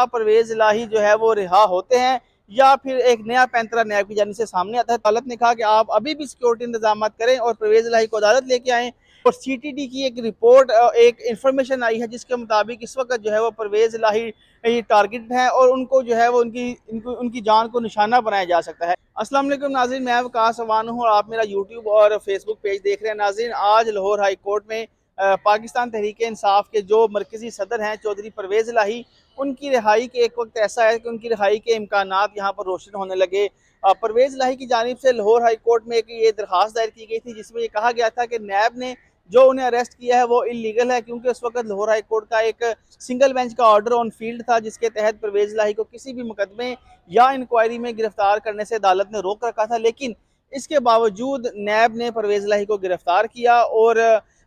परवेज इलाही जो है वो रिहा होते हैं या फिर एक नया पैंतरा नैब की जानिब से सामने आता है। अदालत ने कहा कि आप अभी भी सिक्योरिटी इंतजाम करें और परवेज इलाही को अदालत लेके आएँ। और सीटीडी की एक रिपोर्ट, एक इंफॉर्मेशन आई है जिसके मुताबिक इस वक्त जो है वो परवेज इलाही ये टारगेट है और उनको जो है वो उनकी जान को निशाना बनाया जा सकता है। अस्सलाम वालेकुम नाज़रीन, मैं वकास अवान हूँ और आप मेरा यूट्यूब और फेसबुक पेज देख रहे हैं। नाज़रीन, आज लाहौर हाई कोर्ट में पाकिस्तान तहरीक इंसाफ के जो मरकजी सदर हैं चौधरी परवेज इलाही, उनकी रिहाई के एक वक्त ऐसा है कि उनकी रिहाई के इम्कानात यहाँ पर रोशन होने लगे। परवेज इलाही की जानिब से लाहौर हाई कोर्ट में एक ये दरख्वास्त दायर की गई थी जिसमें ये कहा गया था कि नैब ने जो उन्हें अरेस्ट किया है वो इलीगल है, क्योंकि उस वक्त लाहौर हाई कोर्ट का एक सिंगल बेंच का ऑर्डर ऑन फील्ड था जिसके तहत परवेज इलाही को किसी भी मुकदमे या इंक्वायरी में गिरफ्तार करने से अदालत ने रोक रखा था। लेकिन इसके बावजूद नैब ने परवेज इलाही को गिरफ्तार किया और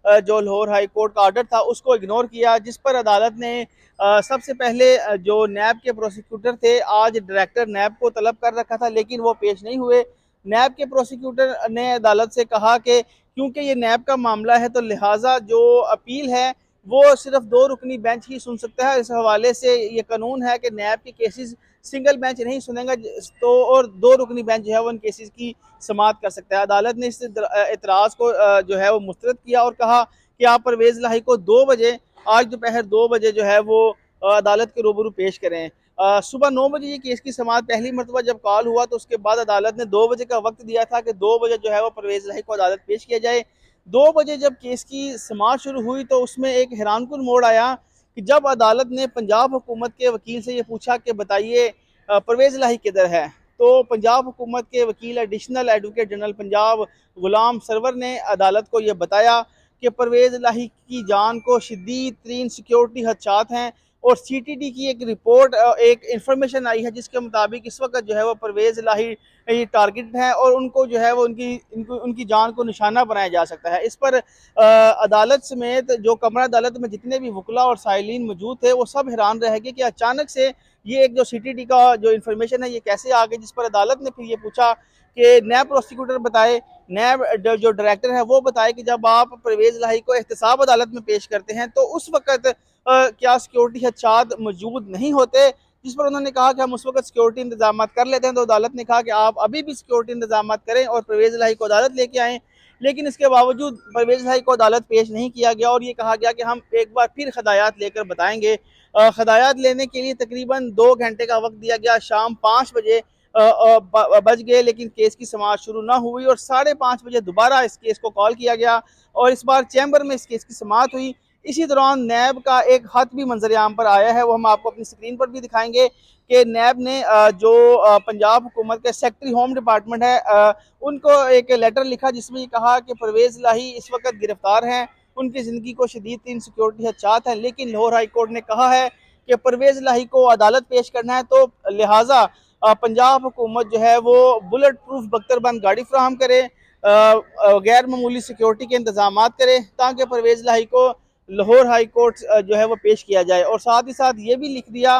जो लाहौर हाई कोर्ट का ऑर्डर था उसको इग्नोर किया, जिस पर अदालत ने सबसे पहले जो नैब के प्रोसिक्यूटर थे आज डायरेक्टर नैब को तलब कर रखा था, लेकिन वो पेश नहीं हुए। नैब के प्रोसिक्यूटर ने अदालत से कहा कि क्योंकि ये नैब का मामला है तो लिहाजा जो अपील है वो सिर्फ 2 रुकनी बेंच ही सुन सकता है। इस हवाले से ये कानून है कि नैब के केसेस सिंगल बेंच नहीं सुनेगा, तो और 2 रुकनी बेंच जो है वो उन केसेस की समाअत कर सकता है। अदालत ने इस एतराज़ को जो है वो मुस्तरद किया और कहा कि आप परवेज इलाही को 2 बजे, आज दोपहर 2 बजे जो है वो अदालत के रूबरू पेश करें। सुबह 9 बजे ये केस की समाअत पहली मरतबा जब कॉल हुआ तो उसके बाद अदालत ने 2 बजे का वक्त दिया था कि 2 बजे जो है वो परवेज इलाही को अदालत पेश किया जाए। 2 बजे जब केस की समाअत शुरू हुई तो उसमें एक हैरानकुन मोड़ आया कि जब अदालत ने पंजाब हुकूमत के वकील से ये पूछा कि बताइए परवेज इलाही किधर है, तो पंजाब हुकूमत के वकील एडिशनल एडवोकेट जनरल पंजाब गुलाम सरवर ने अदालत को ये बताया कि परवेज इलाही की जान को शदीद तरीन सिक्योरिटी खदशात हैं और सीटीडी की एक रिपोर्ट, एक इंफॉर्मेशन आई है जिसके मुताबिक इस वक्त जो है वो परवेज इलाही ये टारगेट है और उनको जो है वो उनकी जान को निशाना बनाया जा सकता है। इस पर अदालत समेत जो कमरा अदालत में जितने भी वकला और साइलिन मौजूद थे वो सब हैरान रह गए कि अचानक से ये एक जो सीटीडी का जो इन्फॉर्मेशन है ये कैसे आ गई, जिस पर अदालत ने फिर ये पूछा कि नैब प्रोसिक्यूटर बताए, नैब जो डायरेक्टर है वो बताए कि जब आप परवेज इलाही को एहतसाब अदालत में पेश करते हैं तो उस वक्त क्या सिक्योरिटी खदशात मौजूद नहीं होते, जिस पर उन्होंने कहा कि हम उस वक्त सिक्योरिटी इंतजाम कर लेते हैं। तो अदालत ने कहा कि आप अभी भी सिक्योरिटी इंतजाम करें और परवेज इलाही को अदालत लेके आएँ। लेकिन इसके बावजूद परवेज इलाही को अदालत पेश नहीं किया गया और ये कहा गया कि हम एक बार फिर हदायत लेकर बताएंगे। हदायत लेने के लिए तकरीबन 2 घंटे का वक्त दिया गया। शाम 5 बजे बज गए लेकिन केस की समाअत शुरू ना हुई और 5:30 बजे दोबारा इस केस को कॉल किया गया और इस बार चैम्बर में इस केस की समाअत हुई। इसी दौरान नैब का एक खत भी मंजर आम पर आया है, वो हम आपको अपनी स्क्रीन पर भी दिखाएंगे कि नैब ने जो पंजाब हुकूमत के सेक्रेटरी होम डिपार्टमेंट है उनको एक लेटर लिखा जिसमें ये कहा कि परवेज इलाही इस वक्त गिरफ्तार हैं, उनकी ज़िंदगी को शदीद तीन सिक्योरिटी खदशात हैं, लेकिन लाहौर हाई कोर्ट ने कहा है कि परवेज इलाही को अदालत पेश करना है तो लिहाजा पंजाब हुकूमत जो है वो बुलेट प्रूफ बख्तरबंद गाड़ी फ्राहम करे, गैर मामूली सिक्योरिटी के इंतजाम करे ताकि परवेज इलाही को लाहौर हाई कोर्ट जो है वो पेश किया जाए। और साथ ही साथ ये भी लिख दिया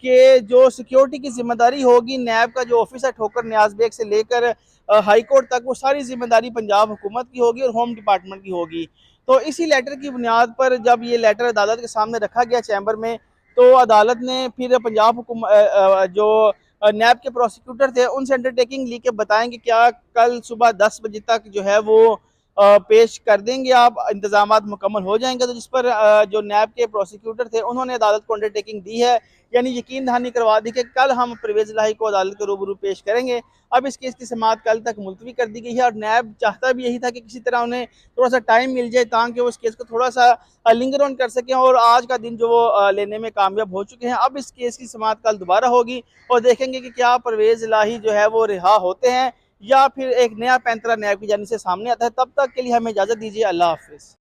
कि जो सिक्योरिटी की जिम्मेदारी होगी नैब का जो ऑफिस है ठोकर न्याज बेग से लेकर हाई कोर्ट तक, वो सारी जिम्मेदारी पंजाब हुकूमत की होगी और होम डिपार्टमेंट की होगी। तो इसी लेटर की बुनियाद पर जब ये लेटर अदालत के सामने रखा गया चैम्बर में, तो अदालत ने फिर पंजाब हुकूमत जो नैब के प्रोसिक्यूटर थे उनसे अंडरटेकिंग ली के बताएंगे क्या कल सुबह 10 बजे तक जो है वो पेश कर देंगे, आप इंतजाम मुकम्मल हो जाएंगे। तो जिस पर जो नैब के प्रोसिक्यूटर थे उन्होंने अदालत को अंडरटेकिंग दी है, यानी यकीन दहानी करवा दी कि कल हम परवेज इलाही को अदालत के रूबरू पेश करेंगे। अब इस केस की समाअत कल तक मुलतवी कर दी गई है और नैब चाहता भी यही था कि किसी तरह उन्हें थोड़ा सा टाइम मिल जाए ताकि वो इस केस को थोड़ा सा लिंगर ऑन कर सकें और आज का दिन जो वो लेने में कामयाब हो चुके हैं। अब इस केस की समाअत कल दोबारा होगी और देखेंगे कि क्या परवेज इलाही जो है वो रिहा होते हैं या फिर एक नया पैंतरा नैब की जानिब से सामने आता है। तब तक के लिए हमें इजाज़त दीजिए। अल्लाह हाफिज़।